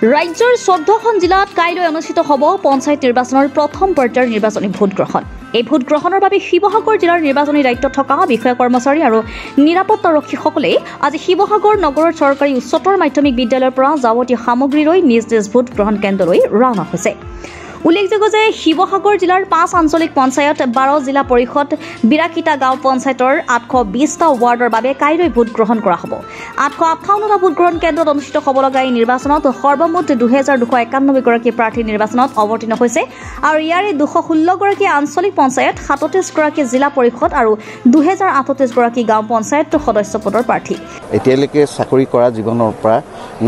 ৰাজ্যৰ 14খন জিলাত কাইলৈ অনুষ্ঠিত হ'ব পঞ্চায়ত নিৰ্বাচনৰ প্ৰথম পৰ্যায়ৰ নিৰ্বাচনী ভোট গ্ৰহণ। এই ভোট গ্ৰহণৰ বাবে শিৱসাগৰ জিলাৰ নিৰ্বাচনী দায়িত্বত থকা বিষয়া কৰ্মচাৰী আৰু নিৰাপত্তাৰক্ষীসকলে আজি শিৱসাগৰ নগৰৰ চৰকাৰী উচ্চতৰ মাধ্যমিক বিদ্যালয়ৰ পৰা যাৱতীয় সামগ্ৰী লৈ নিজ নিজ ভোট গ্ৰহণ কেন্দ্ৰলৈ ৰাওনা হৈছে। উল্লেখযোগ্য যে শিৱসাগৰ জিলাৰ 5 আঞ্চলিক পঞ্চায়ত 12 জিলা পৰিষদ 82টা গাঁও পঞ্চায়তৰ 820টা ৱাৰ্ডৰ বাবে কাইলৈ ভোট গ্ৰহণ কৰা হ'ব। 858টা ভোট গ্ৰহণ কেন্দ্ৰত অনুষ্ঠিত হ'ব লগা এই নিৰ্বাচনত সৰ্বমুঠ 2291 গৰাকী প্ৰাৰ্থী নিৰ্বাচনত অৱতীৰ্ণ হৈছে আৰু ইয়াৰে 216 গৰাকী আঞ্চলিক পঞ্চায়ত, 37 গৰাকী জিলা পৰিষদ আৰু 2038 গৰাকী গাঁও পঞ্চায়ত সদস্য পদৰ প্ৰাৰ্থী। এতিয়ালৈকে চাকৰি কৰা জীৱনৰ পৰা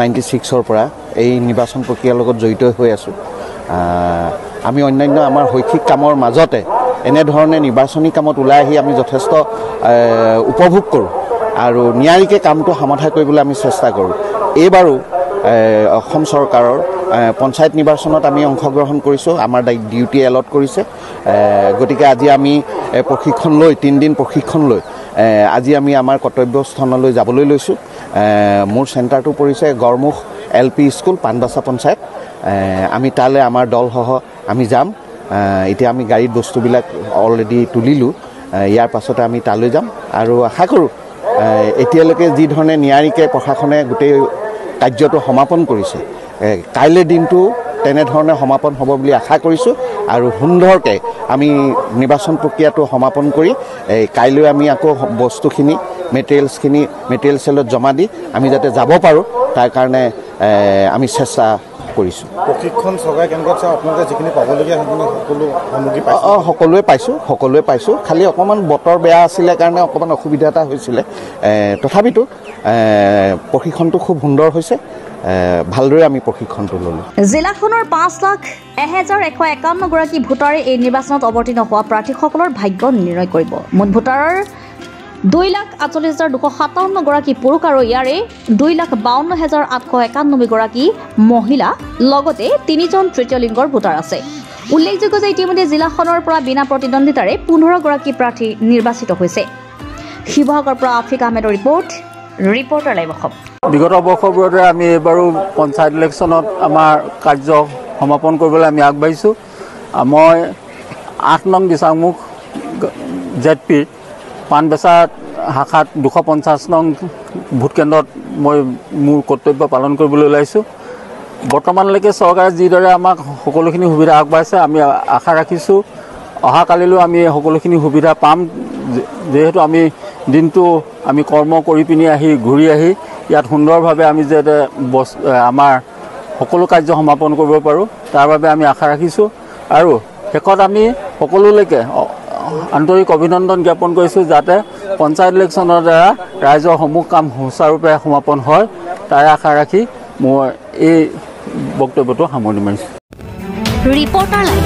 96ৰ পৰা এই নিৰ্বাচন প্ৰক্ৰিয়াৰ লগত জড়িত হৈ আছোঁ। আমি অন্যান্য আমাৰ শৈক্ষিক কামৰ মাজতে এনেধৰণে নিৰ্বাচনী কামত ওলাই আহি আমি যথেষ্ট উপভোগ কৰোঁ আৰু নিয়াৰিকৈ কামটো সমাধা কৰিবলৈ আমি চেষ্টা কৰোঁ। এইবাৰো অসম চৰকাৰৰ পঞ্চায়ত নিৰ্বাচনত আমি অংশগ্ৰহণ কৰিছোঁ। আমাৰ ডিউটি এলট কৰিছে। গতিকে আজি আমি প্ৰশিক্ষণ লৈ 3 দিন প্ৰশিক্ষণ লৈ আজি আমি আমাৰ কৰ্তব্যস্থানলৈ যাবলৈ লৈছোঁ। মোৰ চেণ্টাৰটো পৰিছে গড়মুখ LP স্কুল, পাণবাচা পঞ্চায়ত। আমি তালৈ আমাৰ দলসহ আমি যাম। এতিয়া আমি গাড়ীত বস্তুবিলাক অলৰেডি তুলিলোঁ। ইয়াৰ পাছতে আমি তালৈ যাম আৰু আশা কৰোঁ এতিয়ালৈকে যি ধৰণে নিয়াৰিকৈ প্ৰশাসনে গোটেই কাৰ্যটো সমাপন কৰিছে, কাইলৈ দিনটো তেনেধৰণে সমাপন হ'ব বুলি আশা কৰিছোঁ আৰু সুন্দৰকৈ আমি নিৰ্বাচন প্ৰক্ৰিয়াটো সমাপন কৰি কাইলৈ আমি আকৌ বস্তুখিনি মেটেৰিয়েল চেলত জমা দি আমি যাতে যাব পাৰোঁ তাৰ কাৰণে আমি চেষ্টা কৰিছোঁ। প্ৰশিক্ষণ চৰকাৰে কেনেকুৱা আছে? আপোনালোকে যিখিনি পাবলগীয়া সেইখিনি সকলোৱে পাইছোঁ। খালি অকণমান বতৰ বেয়া আছিলে কাৰণে অকণমান অসুবিধা এটা হৈছিলে। তথাপিতো প্ৰশিক্ষণটো খুব সুন্দৰ হৈছে। ভালদৰে আমি প্ৰশিক্ষণটো ল'লোঁ। জিলাখনৰ 5,01,151 গৰাকী ভোটাৰে এই নিৰ্বাচনত অৱতীৰ্ণ হোৱা প্ৰাৰ্থীসকলৰ ভাগ্য নিৰ্ণয় কৰিব। মুঠ ভোটাৰৰ 2,48,257 গৰাকী পুৰুষ আৰু ইয়াৰে 2,52,891 গৰাকী মহিলা, লগতে 3জন তৃতীয় লিংগৰ ভোটাৰ আছে। উল্লেখযোগ্য যে ইতিমধ্যে জিলাখনৰ পৰা বিনা প্ৰতিদ্বন্দ্বিতাৰে 15 গৰাকী প্ৰাৰ্থী নিৰ্বাচিত হৈছে। শিৱসাগৰৰ পৰা আফিক আহমেদৰ ৰিপৰ্টাৰ লাইভ অসম। বিগত বৰ্ষবোৰতে আমি এইবাৰো পঞ্চায়ত ইলেকশ্যনত আমাৰ কাৰ্য সমাপন কৰিবলৈ আমি আগবাঢ়িছোঁ। মই 8 নং দিচাংমুখ ZP পাণবাচা শাখাত 250 নং ভোট কেন্দ্ৰত মই মোৰ কৰ্তব্য পালন কৰিবলৈ ওলাইছোঁ। বৰ্তমানলৈকে চৰকাৰে যিদৰে আমাক সকলোখিনি সুবিধা আগবঢ়াইছে, আমি আশা ৰাখিছোঁ অহাকালিলৈ আমি সকলোখিনি সুবিধা পাম। যিহেতু আমি দিনটো আমি কৰ্ম কৰি পিনি ঘূৰি আহি ইয়াত সুন্দৰভাৱে আমি যাতে আমাৰ সকলো কাৰ্য সমাপন কৰিব পাৰোঁ তাৰ বাবে আমি আশা ৰাখিছোঁ। আৰু শেষত আমি সকলোলৈকে আন্তৰিক অভিনন্দন জ্ঞাপন কৰিছোঁ যাতে পঞ্চায়ত ইলেকশ্যনৰ দ্বাৰা ৰাইজৰ সমূহ কাম সুচাৰুৰূপে সমাপন হয় তাৰে আশা ৰাখি মই এই বক্তব্যটো সামৰণি মাৰিছোঁ। Reporter live.